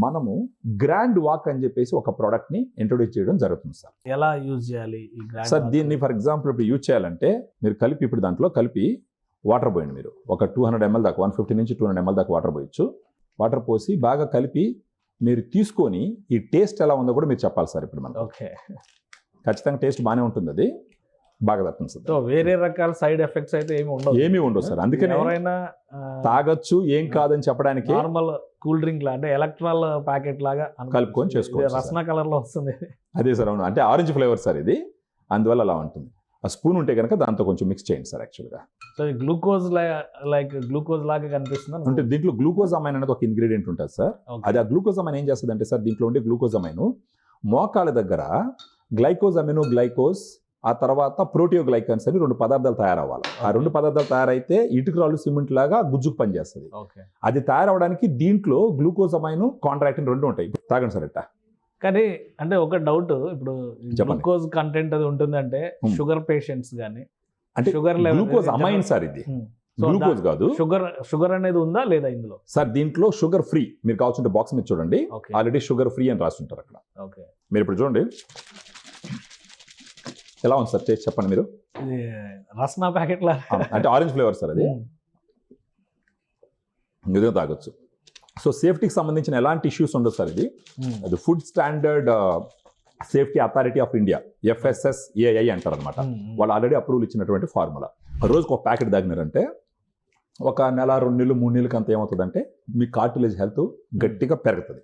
మనము grand walk అని చెప్పేసి ఒక ప్రోడక్ట్ని ఇంట్రొడ్యూస్ చేయడం జరుగుతుంది సార్. ఎలా యూజ్ చేయాలి ఈ గ్రాండ్ సార్ దీన్ని ఫర్ ఎగ్జాంపుల్ ఇప్పుడు యూజ్ చేయాలంటే మీరు కలిపి ఇప్పుడు దాంట్లో కలిపి వాటర్ పోయండి. మీరు ఒక 200 ml దాకా 150 నుంచి 200 ml దాకా వాటర్ పోయొచ్చు. వాటర్ పోసి బాగా కలిపి మీరు తీసుకొని ఈ టేస్ట్ ఎలా ఉందో కూడా మీరు చెప్పాలి సార్. ఇప్పుడు మనం ఓకే, ఖచ్చితంగా టేస్ట్ బాగానే ఉంటుంది, అది బాగా తప్పని సార్. సో వేరే రకాల సైడ్ ఎఫెక్ట్స్ అయితే ఏమి ఉండవు సార్. అందుకని ఎవరైనా తాగొచ్చు ఏం కాదని చెప్పడానికి నార్మల్ కూల్ డ్రింక్ లా అంటే ఎలక్ట్రాల్ ప్యాకెట్ లాగా కలుపుకొని చేసుకోవచ్చు. రసన కలర్ లో వస్తుంది. అదే సార్, అవును, అంటే ఆరెంజ్ ఫ్లేవర్ సార్ ఇది, అందువల్ల అలా ఉంటుంది. ఆ స్పూన్ ఉంటే కనుక దాంతో కొంచెం మిక్స్ చేయండి సార్. యాక్చువల్గా సో గ్లూకోజ్ గ్లూకోజ్ లాగా కనిపిస్తుంది. అంటే దీంట్లో గ్లూకోజమైన్ అనేది ఒక ఇంగ్రీడియంట్ ఉంటుంది సార్. అది ఆ గ్లూకోజమైన్ ఏం చేస్తుంది అంటే సార్, దీంట్లో ఉండే గ్లూకోజమైన్ మోకాల దగ్గర గ్లైకోజ్ ఆ తర్వాత ప్రోటియోగ్లైకాన్స్ అని 2 పదార్థాలు తయారవ్వాలి. ఆ 2 పదార్థాలు తయారైతే ఇటుకరాళ్ళు సిమెంట్ లాగా గుజ్జుకు పనిచేస్తుంది. అది తయారవడానికి దీంట్లో గ్లూకోజమైన్ కాంట్రాక్టిన్ 2 ఉంటాయి. తాగండి సార్ ఎట్టా. కానీ అంటే ఒక డౌట్, ఇప్పుడు గ్లూకోజ్ కంటెంట్ అది ఉంటుందంటే షుగర్ పేషెంట్స్ కానీ అంటే షుగర్ గ్లూకోజ్ అమైన్ సార్, ఇది గ్లూకోజ్ కాదు. షుగర్ అనేది ఉందా లేదా ఇందులో? సార్ దీంట్లో షుగర్ ఫ్రీ, మీరు కావాల్సిన బాక్స్ మీద చూడండి, ఆల్రెడీ షుగర్ ఫ్రీ అని రాస్తుంటారు అక్కడ. ఓకే, మీరు ఇప్పుడు చూడండి ఎలా ఉంది సార్, టేస్ట్ చెప్పండి మీరు. రస్నా ప్యాకెట్ లా అంటే ఆరెంజ్ ఫ్లేవర్ సార్, అది నిజంగా తాగొచ్చు. సో సేఫ్టీకి సంబంధించిన ఎలాంటి ఇష్యూస్ ఉండదు సార్. ఇది అది food standard safety authority of India FSSAI అంటారు అనమాట. వాళ్ళు ఆల్రెడీ అప్రూవల్ ఇచ్చినటువంటి ఫార్ములా. రోజుకు ఒక ప్యాకెట్ తాగినారంటే ఒక నెల 2 నెలలు 3 నెలలకి అంత ఏమవుతుందంటే మీ కార్టిలేజ్ హెల్త్ గట్టిగా పెరుగుతుంది.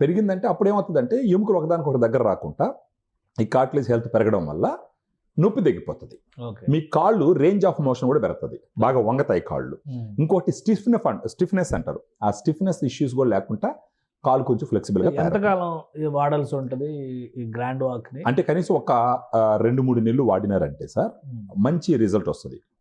పెరిగిందంటే అప్పుడు ఏమవుతుందంటే ఎముకలు ఒకదానికి దగ్గర రాకుండా ఈ కార్టిలేజ్ హెల్త్ పెరగడం వల్ల నొప్పి తగ్గిపోతుంది. మీ కాళ్ళు రేంజ్ ఆఫ్ మోషన్ కూడా పెరుగుతుంది, బాగా వంగతాయి కాళ్ళు. ఇంకోటి స్టిఫ్నెస్ అంటారు, ఆ స్టిఫ్నెస్ ఇష్యూస్ కూడా లేకుండా కాలు కొంచెం ఫ్లెక్సిబుల్ గా. ఎంతకాలం వాడాల్సి ఉంటుంది ఈ గ్రాండ్ వాక్ ని? అంటే కనీసం ఒక 2-3 నెలలు వాడినారంటే సార్ మంచి రిజల్ట్ వస్తుంది.